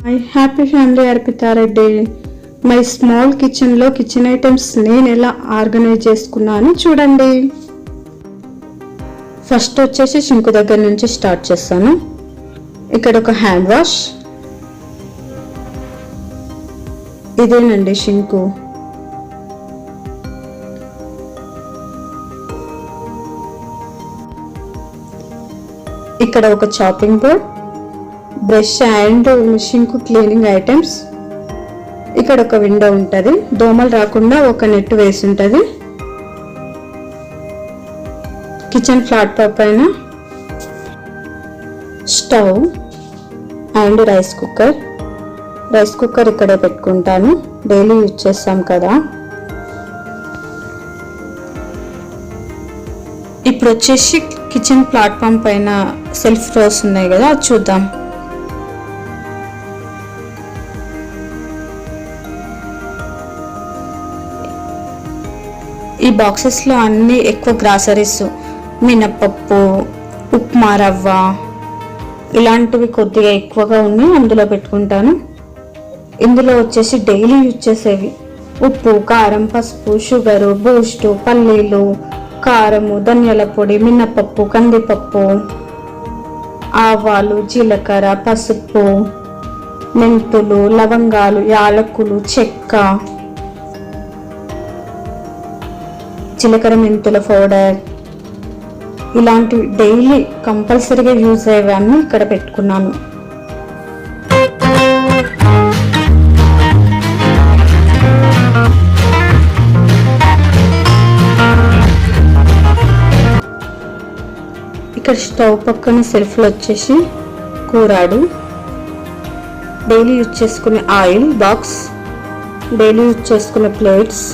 My happy family Arpita Reddy. My small కిచెన్లో kitchen items నేను ఎలా ఆర్గనైజ్ చేసుకున్నాను చూడండి. ఫస్ట్ వచ్చేసి షింకు దగ్గర నుంచి స్టార్ట్ చేస్తాను. ఇక్కడ ఒక హ్యాండ్ వాష్, ఇదేనండి షింకు. ఇక్కడ ఒక chopping board, brush and sink cleaning items. ఇక్కడ ఒక విండో ఉంటుంది, దోమలు రాకుండా ఒక నెట్ వేసి ఉంటుంది. కిచెన్ ప్లాట్ఫామ్ పైన stove and rice cooker. Rice cooker ఇక్కడే పెట్టుకుంటాను, డైలీ యూజ్ చేస్తాం కదా. ఇప్పుడు వచ్చేసి కిచెన్ ప్లాట్ఫామ్ పైన సెల్ఫ్ రోస్ ఉన్నాయి కదా, అది చూద్దాం. ఈ బాక్సెస్లో అన్నీ ఎక్కువ గ్రాసరీస్, మినపప్పు, ఉప్మా రవ్వ ఇలాంటివి కొద్దిగా ఎక్కువగా ఉన్నాయి, అందులో పెట్టుకుంటాను. ఇందులో వచ్చేసి డైలీ యూజ్ చేసేవి ఉప్పు, కారం, పసుపు, షుగరు, బూస్టు, పల్లీలు, కారము, ధనియాల పొడి, మినపప్పు, కందిపప్పు, ఆవాలు, జీలకర్ర, పసుపు, మెంతులు, లవంగాలు, యాలకులు, చెక్క, జీలకర్ర, మెంతుల పౌడర్, ఇలాంటివి డైలీ కంపల్సరీగా యూజ్ అయ్యేవన్నీ ఇక్కడ పెట్టుకున్నాను. ఇక్కడ స్టవ్ పక్కన సెల్ఫ్లో వచ్చేసి కూరాడు, డైలీ యూజ్ చేసుకునే ఆయిల్ బాక్స్, డైలీ యూజ్ చేసుకునే ప్లేట్స్,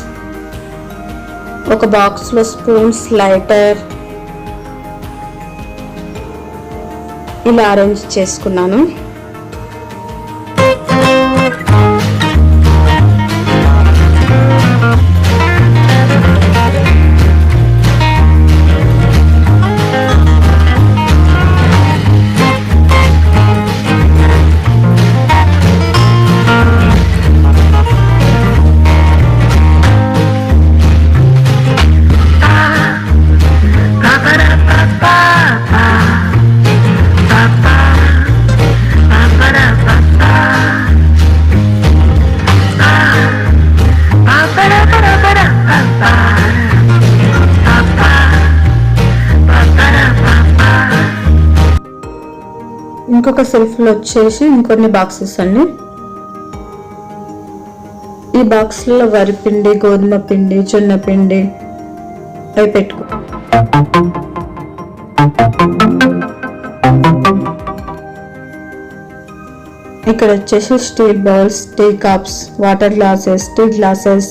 ఒక బాక్స్లో స్పూన్స్, లైటర్ ఇలా అరేంజ్ చేసుకున్నాను. ఇంకొక సెల్ఫ్లో వచ్చేసి ఇంకొన్ని బాక్సెస్ అండి. ఈ బాక్స్లో వరిపిండి, గోధుమ పిండి, జొన్న పిండి అవి పెట్టుకో. ఇక్కడ వచ్చేసి steel bowls, tea cups, water glasses, tea glasses,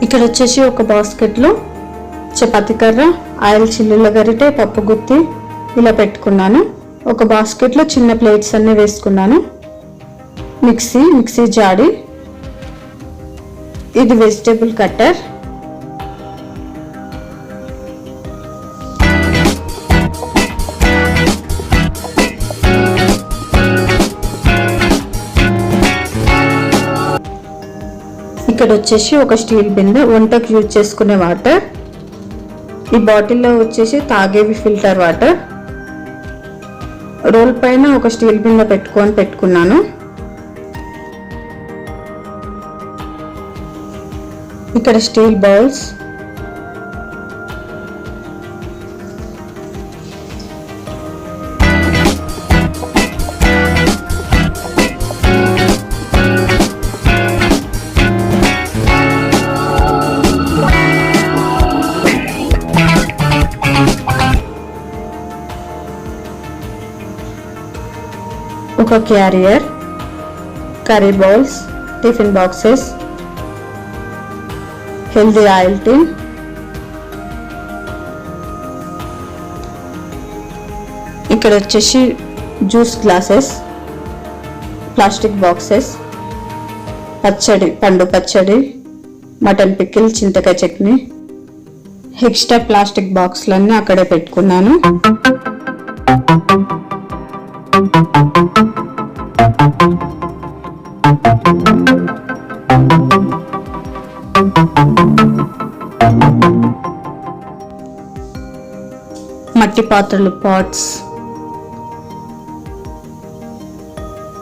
ఇక్కడ వచ్చేసి ఒక బాస్కెట్లో చపాతీ కర్ర, ఆయిల్ చిల్లుల గరిటె, పప్పు గుత్తి ఇలా పెట్టుకున్నాను. ఒక బాస్కెట్లో చిన్న ప్లేట్స్ అన్నీ వేసుకున్నాను. మిక్సీ జాడి, ఇది వెజిటేబుల్ కట్టర్, ఇక్కడ వచ్చేసి ఒక స్టీల్ బిందె, వంటకు యూజ్ చేసుకునే వాటర్. ఈ బాటిల్లో వచ్చేసి తాగేవి ఫిల్టర్ వాటర్. రోల్ పైన ఒక స్టీల్ బిందె పెట్టుకున్నాను. ఇక్కడ స్టీల్ బౌల్స్, ఒక carrier, curry bowls, tiffin boxes, healthy oil tin, ఇక్కడ వచ్చేసి జ్యూస్ గ్లాసెస్, ప్లాస్టిక్ బాక్సెస్, పచ్చడి, పండు పచ్చడి, మటన్ పికిల్, చింతకాయ చట్నీ, ఎక్స్ట్రా ప్లాస్టిక్ బాక్స్లన్నీ అక్కడే పెట్టుకున్నాను. మట్టి పాత్రలు, పాట్స్.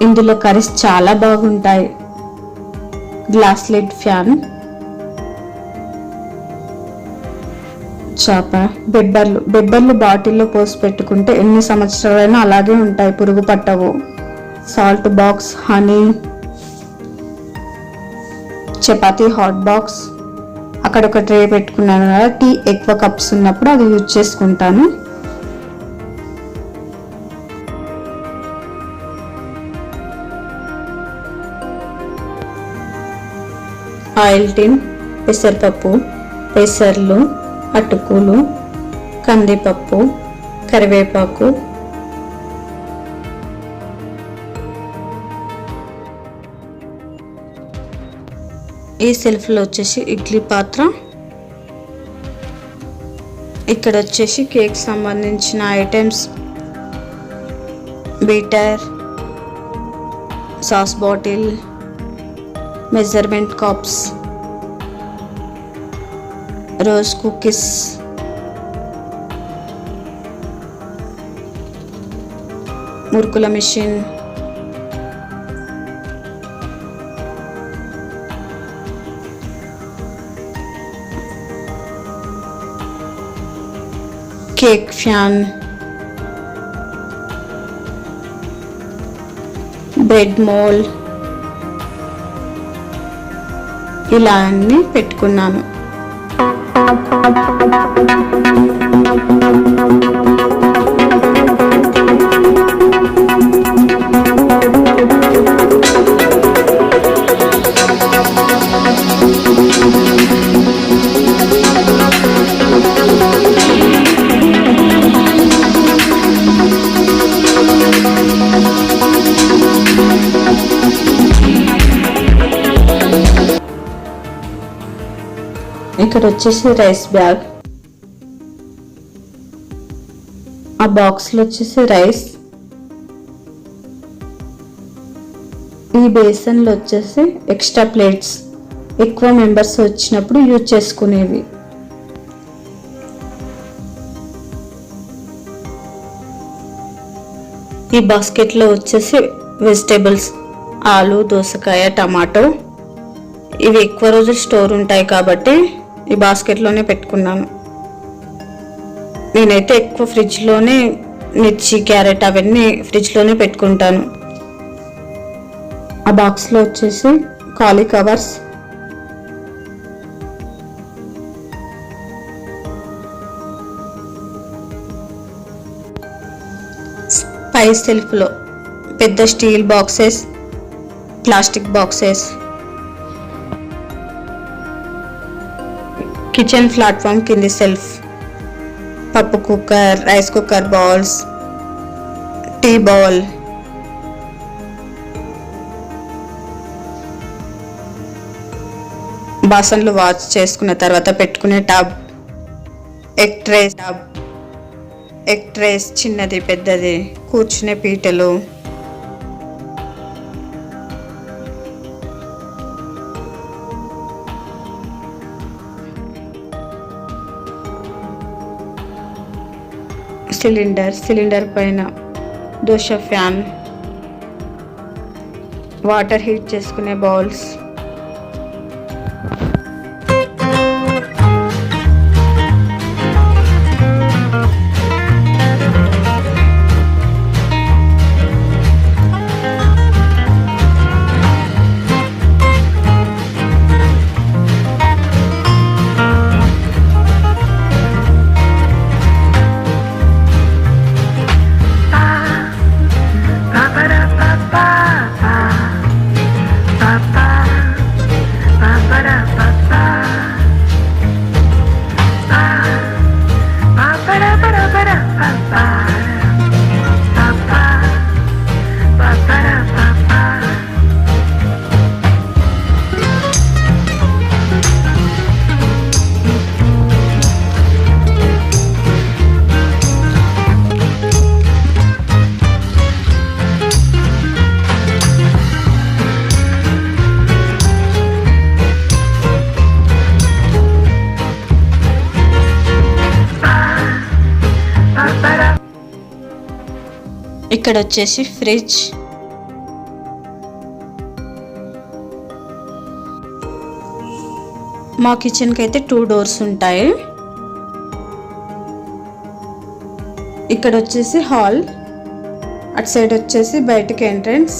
ఇందులో కర్రీస్ చాలా బాగుంటాయి. గ్లాస్ లిడ్ ఫ్యాన్, చాప, బెబ్బర్లు బాటిల్లో పోసి పెట్టుకుంటే ఎన్ని సంవత్సరాలైనా అలాగే ఉంటాయి, పురుగు పట్టవు. Salt box, honey, chapati hot box. అక్కడ ఒక ట్రే పెట్టుకున్నాను కదా, టీ ఎక్కువ కప్స్ ఉన్నప్పుడు అది యూజ్ చేసుకుంటాను. ఆయిల్ టిన్, పెసరపప్పు, పెసర్లు, అటుకులు, కందిపప్పు, కరివేపాకు, ఈ సెల్ఫ్లో వచ్చేసి ఇడ్లీ పాత్ర. ఇక్కడ వచ్చేసి కేక్ సంబంధించిన items, beater, sauce bottle, measurement cups, rose cookies, మురుకుల machine, cake pan, bread mould, ఇలా అన్ని పెట్టుకున్నాను. ఇక్కడ వచ్చేసి రైస్ బ్యాగ్, ఆ బాక్స్లో వచ్చేసి రైస్, ఈ బేసన్లో వచ్చేసి ఎక్స్ట్రా ప్లేట్స్, ఎక్కువ మెంబర్స్ వచ్చినప్పుడు యూజ్ చేసుకునేవి. ఈ బాస్కెట్లో వచ్చేసి వెజిటేబుల్స్, ఆలు, దోసకాయ, టమాటో. ఇవి ఎక్కువ రోజులు స్టోర్ ఉంటాయి కాబట్టి ఈ బాస్కెట్లోనే పెట్టుకున్నాను. నేనైతే ఎక్కువ ఫ్రిడ్జ్లోనే మిర్చి, క్యారెట్ అవన్నీ ఫ్రిడ్జ్లోనే పెట్టుకుంటాను. ఆ బాక్స్లో వచ్చేసి ఖాళీ కవర్స్, పై సెల్ఫ్లో పెద్ద steel boxes, plastic boxes, kitchen platform కింది సెల్ఫ్, పప్పు cooker, rice cooker bowls, tea bowl, బాసన్లు వాష్ చేసుకున్న తర్వాత పెట్టుకునే టబ్, ఎగ్ ట్రేస్ చిన్నది పెద్దది, కూర్చునే పీటలు, సిలిండర్ పైన దోశ ఫ్యాన్, వాటర్ హీట్ చేసుకునే బౌల్స్, Ba-ba-da-ba-ba-ba. ఇక్కడ వచ్చేసి ఫ్రిడ్జ్, మా కిచెన్కి అయితే 2 డోర్స్ ఉంటాయి. ఇక్కడ వచ్చేసి హాల్, అటు సైడ్ వచ్చేసి బయటకి ఎంట్రన్స్,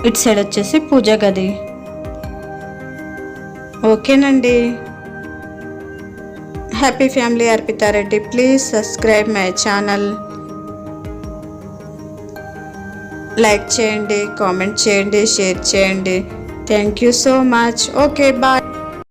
ఇటు సైడ్ వచ్చేసి పూజ గది. ఓకేనండి. Happy family అర్పితారెడ్డి. Please subscribe my channel. Like చేయండి, కామెంట్ చేయండి, షేర్ చేయండి. Thank you so much. Okay, bye.